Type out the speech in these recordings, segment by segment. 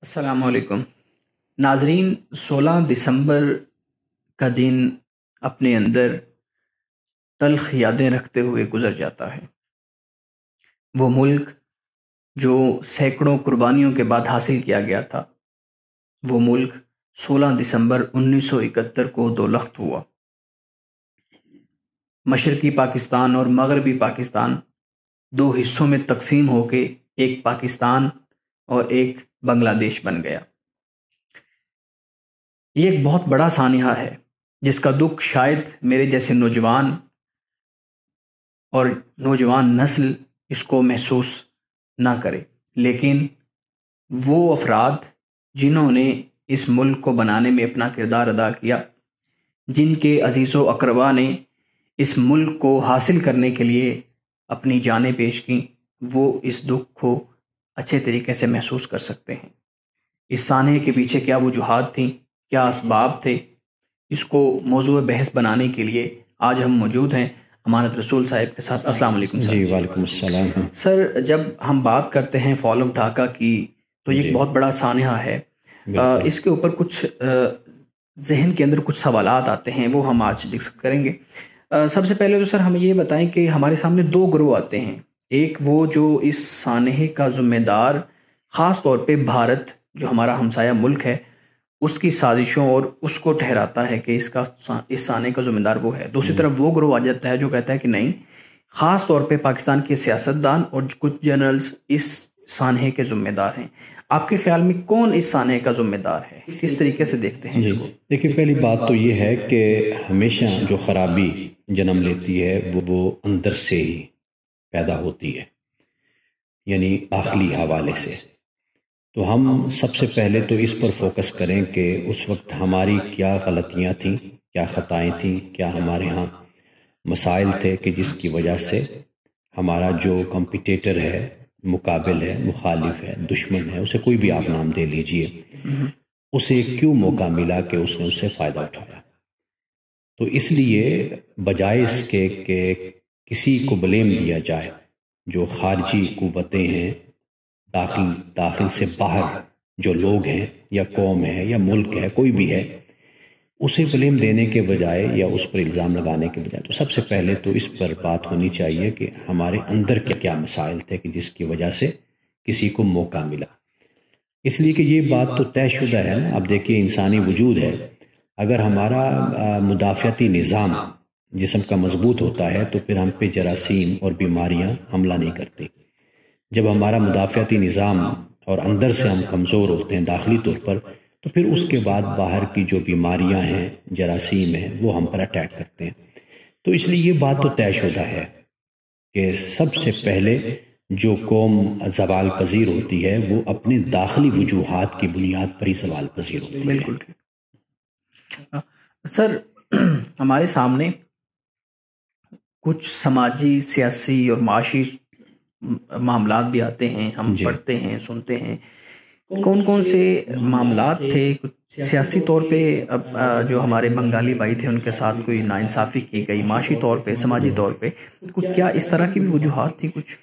السلام علیکم ناظرین، 16 دسمبر کا دن اپنے اندر تلخ یادیں رکھتے ہوئے گزر جاتا ہے۔ وہ ملک جو سینکڑوں قربانیوں کے بعد حاصل کیا گیا تھا، وہ ملک 16 دسمبر 1971 کو دو لخت ہوا۔ مشرقی پاکستان اور مغربی پاکستان دو حصوں میں تقسیم ہو کے ایک پاکستان اور ایک بنگلہ دیش بن گیا۔ یہ ایک بہت بڑا سانحہ ہے جس کا دکھ شاید میرے جیسے نوجوان اور نوجوان نسل اس کو محسوس نہ کرے، لیکن وہ افراد جنہوں نے اس ملک کو بنانے میں اپنا کردار ادا کیا، جن کے عزیز و اقربا نے اس ملک کو حاصل کرنے کے لیے اپنی جانیں پیش کیں، وہ اس دکھ کو اچھے طریقے سے محسوس کر سکتے ہیں۔ اس سانحے کے پیچھے کیا وجوہات تھیں، کیا اسباب تھے، اس کو موضوع بحث بنانے کے لیے آج ہم موجود ہیں امانت رسول صاحب کے ساتھ۔ السلام علیکم سر۔ جی وعلیکم السلام۔ سر، جب ہم بات کرتے ہیں فال آف ڈھاکہ کی تو یہ ایک بہت بڑا سانحہ ہے۔ اس کے اوپر کچھ ذہن کے اندر کچھ سوالات آتے ہیں، وہ ہم آج ڈسکس کریں گے۔ سب سے پہلے تو سر ہمیں یہ بتائیں کہ ہمارے سامنے دو گروہ آتے ہیں، ایک وہ جو اس سانحے کا ذمہ دار خاص طور پہ بھارت جو ہمارا ہمسایہ ملک ہے اس کی سازشوں اور اس کو ٹھہراتا ہے کہ اس سانحے کا ذمہ دار وہ ہے۔ دوسری طرف وہ گروہ آ جاتا ہے جو کہتا ہے کہ نہیں، خاص طور پہ پاکستان کے سیاستدان اور کچھ جنرلز اس سانحے کے ذمہ دار ہیں۔ آپ کے خیال میں کون اس سانحے کا ذمہ دار ہے؟ کس طریقے سے دیکھتے ہیں اس کو؟ دیکھیے، پہلی بات تو یہ ہے کہ ہمیشہ جو خرابی جنم لیتی ہے وہ اندر سے ہی پیدا ہوتی ہے، یعنی داخلی حوالے سے۔ تو ہم سب سے پہلے تو اس پر فوکس کریں کہ اس وقت ہماری کیا غلطیاں تھیں، کیا خطائیں تھیں، کیا ہمارے ہاں مسائل تھے کہ جس کی وجہ سے ہمارا جو کمپیٹیٹر ہے، مقابل ہے، مخالف ہے، دشمن ہے، اسے کوئی بھی آپ نام دے لیجئے، اسے کیوں موقع ملا کہ اس نے اس سے فائدہ اٹھایا۔ تو اس لیے بجائے اس کے کہ کسی کو بلیم دیا جائے، جو خارجی قوتیں ہیں، داخل سے باہر جو لوگ ہیں یا قوم ہے یا ملک ہے، کوئی بھی ہے، اسے بلیم دینے کے بجائے یا اس پر الزام لگانے کے بجائے تو سب سے پہلے تو اس پر بات ہونی چاہیے کہ ہمارے اندر کیا مسائل تھے کہ جس کی وجہ سے کسی کو موقع ملا۔ اس لیے کہ یہ بات تو طے شدہ ہے نا۔ اب دیکھیے، انسانی وجود ہے، اگر ہمارا مدافعتی نظام جسم کا مضبوط ہوتا ہے تو پھر ہم پہ جراثیم اور بیماریاں حملہ نہیں کرتی۔ جب ہمارا مدافعتی نظام اور اندر سے ہم کمزور ہوتے ہیں داخلی طور پر، تو پھر اس کے بعد باہر کی جو بیماریاں ہیں، جراثیم ہیں، وہ ہم پر اٹیک کرتے ہیں۔ تو اس لیے یہ بات تو طے شدہ ہے کہ سب سے پہلے جو قوم زوال پذیر ہوتی ہے وہ اپنے داخلی وجوہات کی بنیاد پر ہی زوال پذیر ہوتی ہے۔ بالکل سر، ہمارے سامنے کچھ سماجی، سیاسی اور معاشی معاملات بھی آتے ہیں، ہم پڑھتے ہیں، سنتے ہیں۔ کون کون سے معاملات تھے؟ کچھ سیاسی طور پہ جو ہمارے بنگالی بھائی تھے ان کے ساتھ کوئی ناانصافی کی گئی، معاشی طور پہ، سماجی طور پہ کچھ، کیا اس طرح کی بھی وجوہات تھی کچھ؟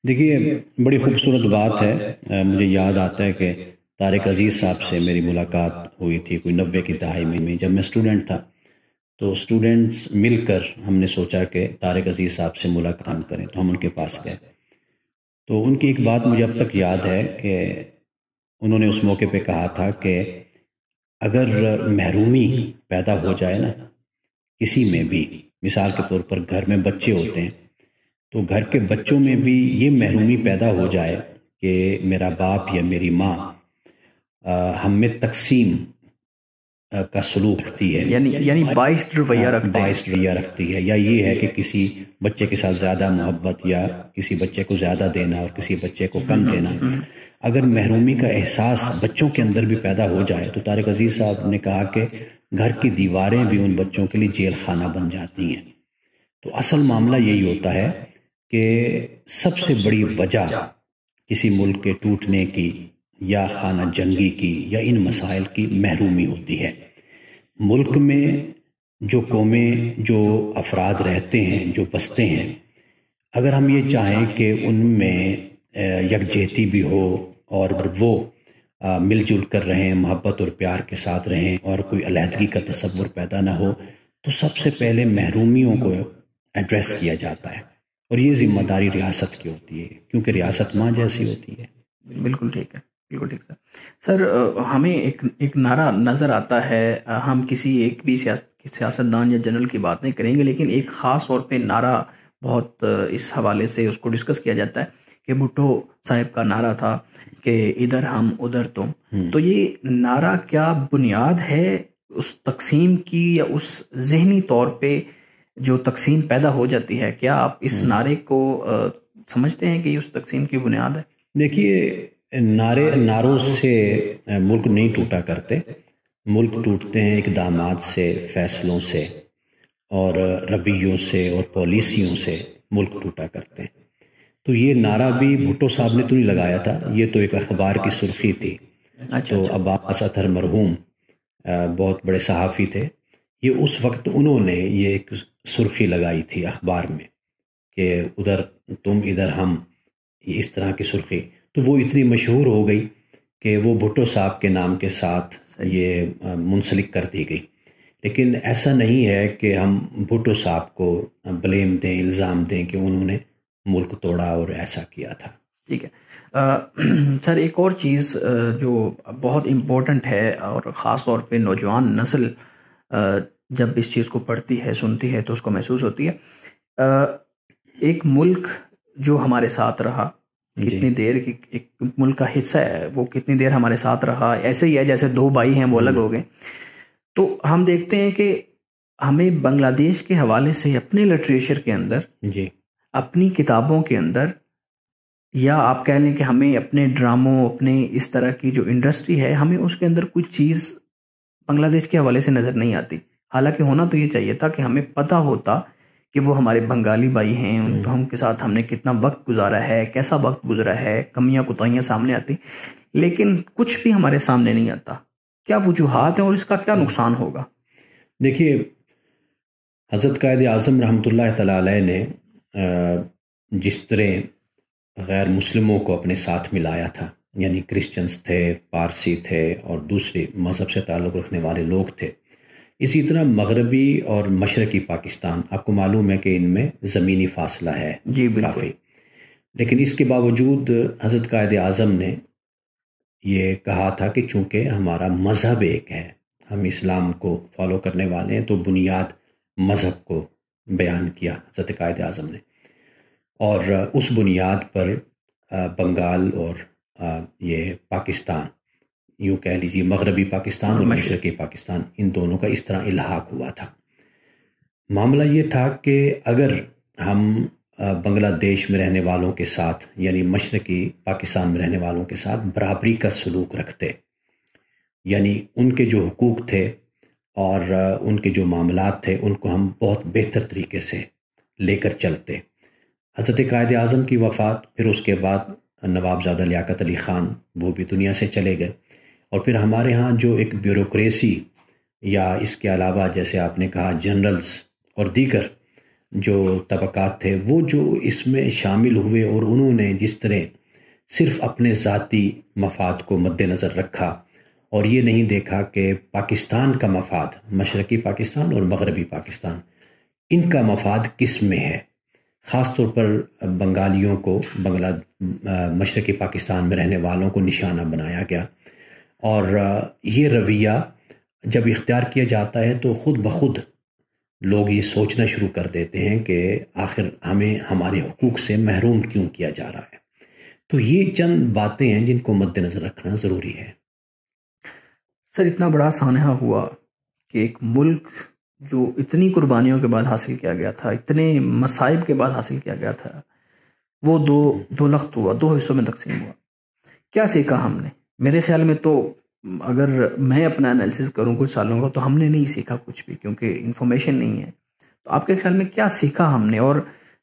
دیکھیے، بڑی خوبصورت بات ہے۔ مجھے یاد آتا ہے کہ طارق عزیز صاحب سے میری ملاقات ہوئی تھی کوئی 90 کی دہائی میں، جب میں اسٹوڈنٹ تھا۔ تو اسٹوڈنٹس مل کر ہم نے سوچا کہ طارق عزیز صاحب سے ملاقات کریں، تو ہم ان کے پاس گئے۔ تو ان کی ایک بات مجھے اب تک یاد ہے کہ انہوں نے اس موقع پہ کہا تھا کہ اگر محرومی پیدا ہو جائے نا کسی میں بھی، مثال کے طور پر گھر میں بچے ہوتے ہیں، تو گھر کے بچوں میں بھی یہ محرومی پیدا ہو جائے کہ میرا باپ یا میری ماں ہم میں تقسیم کا سلوک رکھتی ہے، یعنی باعث رویہ رکھتی ہے، یا یہ ہے کہ کسی بچے کے ساتھ زیادہ محبت یا کسی بچے کو زیادہ دینا اور کسی بچے کو کم دینا، اگر محرومی کا احساس بچوں کے اندر بھی پیدا ہو جائے تو طارق عزیز صاحب نے کہا کہ گھر کی دیواریں بھی ان بچوں کے لیے جیل خانہ بن جاتی ہیں۔ تو اصل معاملہ یہی ہوتا ہے کہ سب سے بڑی وجہ کسی ملک کے ٹوٹنے کی یا خانہ جنگی کی یا ان مسائل کی محرومی ہوتی ہے۔ ملک میں جو قومیں، جو افراد رہتے ہیں، جو بستے ہیں، اگر ہم یہ چاہیں کہ ان میں یکجہتی بھی ہو اور وہ مل جل کر رہیں، محبت اور پیار کے ساتھ رہیں اور کوئی علیحدگی کا تصور پیدا نہ ہو، تو سب سے پہلے محرومیوں کو ایڈریس کیا جاتا ہے، اور یہ ذمہ داری ریاست کی ہوتی ہے، کیونکہ ریاست ماں جیسی ہوتی ہے۔ بالکل ٹھیک ہے، بالکل ٹھیک سر۔ ہمیں ایک نعرہ نظر آتا ہے، ہم کسی ایک بھی سیاستدان یا جنرل کی بات نہیں کریں گے، لیکن ایک خاص طور پہ نعرہ بہت اس حوالے سے اس کو ڈسکس کیا جاتا ہے کہ بھٹو صاحب کا نعرہ تھا کہ ادھر ہم ادھر تم۔ تو یہ نعرہ کیا بنیاد ہے اس تقسیم کی، یا اس ذہنی طور پہ جو تقسیم پیدا ہو جاتی ہے، کیا آپ اس نعرے کو سمجھتے ہیں کہ یہ اس تقسیم کی بنیاد ہے؟ دیکھیے، نعروں سے ملک نہیں ٹوٹا کرتے، ملک ٹوٹتے ہیں اقدامات سے، فیصلوں سے اور رویوں سے اور پالیسیوں سے ملک ٹوٹا کرتے ہیں۔ تو یہ نعرہ بھی بھٹو صاحب نے تو نہیں لگایا تھا، یہ تو ایک اخبار کی سرخی تھی۔ تو عباس اطہر مرحوم بہت بڑے صحافی تھے، یہ اس وقت انہوں نے یہ ایک سرخی لگائی تھی اخبار میں کہ ادھر تم ادھر ہم، یہ اس طرح کی سرخی۔ تو وہ اتنی مشہور ہو گئی کہ وہ بھٹو صاحب کے نام کے ساتھ یہ منسلک کر دی گئی۔ لیکن ایسا نہیں ہے کہ ہم بھٹو صاحب کو بلیم دیں، الزام دیں کہ انہوں نے ملک توڑا اور ایسا کیا تھا۔ ٹھیک ہے سر، ایک اور چیز جو بہت امپورٹنٹ ہے اور خاص طور پہ نوجوان نسل جب اس چیز کو پڑھتی ہے، سنتی ہے، تو اس کو محسوس ہوتی ہے، ایک ملک جو ہمارے ساتھ رہا کتنی دیر، ایک ملک کا حصہ ہے وہ کتنی دیر ہمارے ساتھ رہا، ایسے ہی ہے جیسے دو بھائی ہیں وہ الگ ہو گئے۔ تو ہم دیکھتے ہیں کہ ہمیں بنگلہ دیش کے حوالے سے اپنے لٹریچر کے اندر، اپنی کتابوں کے اندر، یا آپ کہہ لیں کہ ہمیں اپنے ڈراموں، اپنے اس طرح کی جو انڈسٹری ہے، ہمیں اس کے اندر کچھ چیز بنگلہ دیش کے حوالے سے نظر نہیں آتی۔ حالانکہ ہونا تو یہ چاہیے تھا کہ ہمیں پتہ ہوتا کہ وہ ہمارے بنگالی بھائی ہیں، ہم کے ساتھ ہم نے کتنا وقت گزارا ہے، کیسا وقت گزرا ہے، کمیاں کوتاہیاں سامنے آتی، لیکن کچھ بھی ہمارے سامنے نہیں آتا۔ کیا وجوہات ہیں اور اس کا کیا نقصان ہوگا؟ دیکھیے، حضرت قائد اعظم رحمۃ اللہ تعالی علیہ نے جس طرح غیر مسلموں کو اپنے ساتھ ملایا تھا، یعنی کرسچنز تھے، پارسی تھے اور دوسرے مذہب سے تعلق رکھنے والے لوگ تھے، اسی طرح مغربی اور مشرقی پاکستان، آپ کو معلوم ہے کہ ان میں زمینی فاصلہ ہے کافی، لیکن اس کے باوجود حضرت قائد اعظم نے یہ کہا تھا کہ چونکہ ہمارا مذہب ایک ہے، ہم اسلام کو فالو کرنے والے ہیں، تو بنیاد مذہب کو بیان کیا حضرت قائد اعظم نے، اور اس بنیاد پر بنگال اور یہ پاکستان، یوں کہہ لیجیے مغربی پاکستان اور مشرقی پاکستان، ان دونوں کا اس طرح الحاق ہوا تھا۔ معاملہ یہ تھا کہ اگر ہم بنگلہ دیش میں رہنے والوں کے ساتھ، یعنی مشرقی پاکستان میں رہنے والوں کے ساتھ برابری کا سلوک رکھتے، یعنی ان کے جو حقوق تھے اور ان کے جو معاملات تھے ان کو ہم بہت بہتر طریقے سے لے کر چلتے۔ حضرت قائد اعظم کی وفات، پھر اس کے بعد نواب زادہ لیاقت علی خان، وہ بھی دنیا سے چلے گئے، اور پھر ہمارے ہاں جو ایک بیوروکریسی، یا اس کے علاوہ جیسے آپ نے کہا جنرلز اور دیگر جو طبقات تھے، وہ جو اس میں شامل ہوئے، اور انہوں نے جس طرح صرف اپنے ذاتی مفاد کو مد نظر رکھا اور یہ نہیں دیکھا کہ پاکستان کا مفاد، مشرقی پاکستان اور مغربی پاکستان، ان کا مفاد کس میں ہے۔ خاص طور پر بنگالیوں کو، مشرقی پاکستان میں رہنے والوں کو نشانہ بنایا گیا، اور یہ رویہ جب اختیار کیا جاتا ہے تو خود بخود لوگ یہ سوچنا شروع کر دیتے ہیں کہ آخر ہمیں ہمارے حقوق سے محروم کیوں کیا جا رہا ہے۔ تو یہ چند باتیں ہیں جن کو مد نظر رکھنا ضروری ہے۔ سر، اتنا بڑا سانحہ ہوا کہ ایک ملک جو اتنی قربانیوں کے بعد حاصل کیا گیا تھا، اتنے مصائب کے بعد حاصل کیا گیا تھا، وہ دو لخت ہوا، دو حصوں میں تقسیم ہوا۔ کیا سیکھا ہم نے؟ میرے خیال میں تو اگر میں اپنا انالیسس کروں کچھ سالوں کا، تو ہم نے نہیں سیکھا کچھ بھی، کیونکہ انفارمیشن نہیں ہے۔ تو آپ کے خیال میں کیا سیکھا ہم نے، اور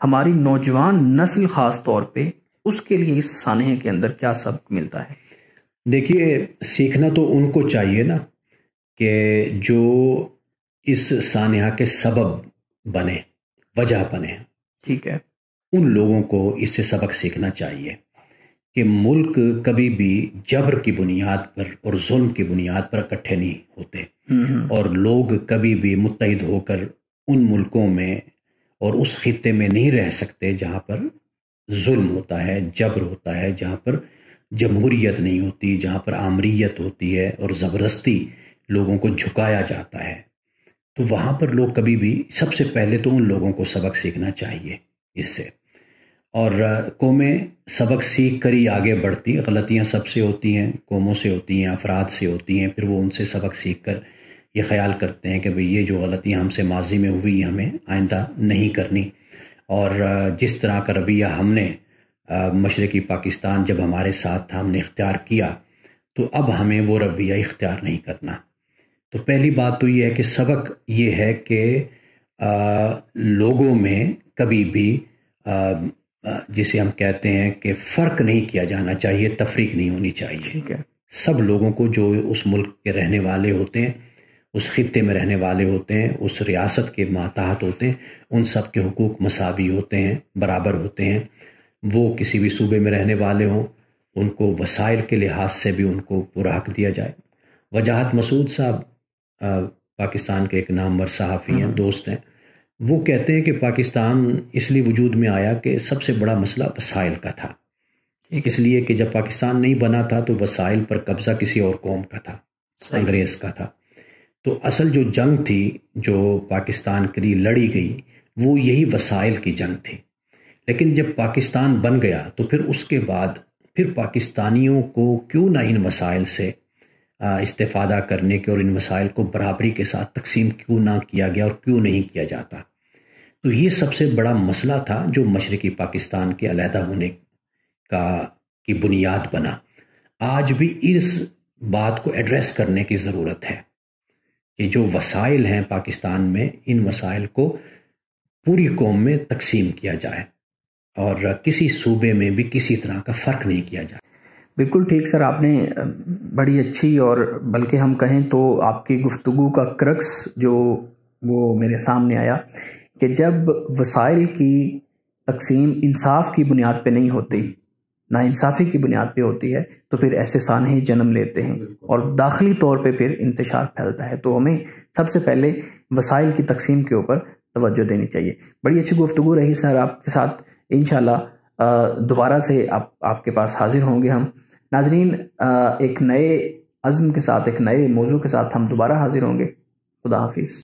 ہماری نوجوان نسل خاص طور پہ اس کے لیے اس سانحے کے اندر کیا سبق ملتا ہے؟ دیکھیے، سیکھنا تو ان کو چاہیے نا کہ جو اس سانحہ کے سبب بنے، وجہ بنے، ٹھیک ہے، ان لوگوں کو اس سے سبق سیکھنا چاہیے کہ ملک کبھی بھی جبر کی بنیاد پر اور ظلم کی بنیاد پر اکٹھے نہیں ہوتے، اور لوگ کبھی بھی متحد ہو کر ان ملکوں میں اور اس خطے میں نہیں رہ سکتے جہاں پر ظلم ہوتا ہے، جبر ہوتا ہے، جہاں پر جمہوریت نہیں ہوتی، جہاں پر آمریت ہوتی ہے اور زبردستی لوگوں کو جھکایا جاتا ہے۔ تو وہاں پر لوگ کبھی بھی، سب سے پہلے تو ان لوگوں کو سبق سیکھنا چاہیے اس سے، اور قومیں سبق سیکھ کر ہی آگے بڑھتی، غلطیاں سب سے ہوتی ہیں، قوموں سے ہوتی ہیں، افراد سے ہوتی ہیں، پھر وہ ان سے سبق سیکھ کر یہ خیال کرتے ہیں کہ بھئی یہ جو غلطیاں ہم سے ماضی میں ہوئی ہمیں آئندہ نہیں کرنی، اور جس طرح کا رویہ ہم نے مشرقی پاکستان جب ہمارے ساتھ تھا ہم نے اختیار کیا، تو اب ہمیں وہ رویہ اختیار نہیں کرنا۔ تو پہلی بات تو یہ ہے کہ سبق یہ ہے کہ لوگوں میں کبھی بھی جسے ہم کہتے ہیں کہ فرق نہیں کیا جانا چاہیے، تفریق نہیں ہونی چاہیے۔ ٹھیک ہے، سب لوگوں کو جو اس ملک کے رہنے والے ہوتے ہیں، اس خطے میں رہنے والے ہوتے ہیں، اس ریاست کے ماتحت ہوتے ہیں، ان سب کے حقوق مساوی ہوتے ہیں، برابر ہوتے ہیں۔ وہ کسی بھی صوبے میں رہنے والے ہوں، ان کو وسائل کے لحاظ سے بھی ان کو پورا حق دیا جائے۔ وجاہت مسعود صاحب پاکستان کے ایک نامور صحافی ہیں، دوست ہیں، وہ کہتے ہیں کہ پاکستان اس لیے وجود میں آیا کہ سب سے بڑا مسئلہ وسائل کا تھا، اس لیے کہ جب پاکستان نہیں بنا تھا تو وسائل پر قبضہ کسی اور قوم کا تھا، انگریز کا تھا۔ تو اصل جو جنگ تھی جو پاکستان کے لیے لڑی گئی وہ یہی وسائل کی جنگ تھی، لیکن جب پاکستان بن گیا تو پھر اس کے بعد پھر پاکستانیوں کو کیوں نہ ان وسائل سے استفادہ کرنے کے اور ان وسائل کو برابری کے ساتھ تقسیم کیوں نہ کیا گیا اور کیوں نہیں کیا جاتا۔ تو یہ سب سے بڑا مسئلہ تھا جو مشرقی پاکستان کے علیحدہ ہونے کی بنیاد بنا۔ آج بھی اس بات کو ایڈریس کرنے کی ضرورت ہے کہ جو وسائل ہیں پاکستان میں، ان وسائل کو پوری قوم میں تقسیم کیا جائے اور کسی صوبے میں بھی کسی طرح کا فرق نہیں کیا جائے۔ بالکل ٹھیک سر، آپ نے بڑی اچھی، اور بلکہ ہم کہیں تو آپ کی گفتگو کا کرکس جو وہ میرے سامنے آیا کہ جب وسائل کی تقسیم انصاف کی بنیاد پہ نہیں ہوتی، نا انصافی کی بنیاد پہ ہوتی ہے، تو پھر ایسے سانحے جنم لیتے ہیں اور داخلی طور پہ پھر انتشار پھیلتا ہے۔ تو ہمیں سب سے پہلے وسائل کی تقسیم کے اوپر توجہ دینی چاہیے۔ بڑی اچھی گفتگو رہی سر آپ کے ساتھ، انشاءاللہ دوبارہ سے آپ کے پاس حاضر ہوں گے ہم۔ ناظرین، ایک نئے عزم کے ساتھ، ایک نئے موضوع کے ساتھ ہم دوبارہ حاضر ہوں گے۔ خدا حافظ۔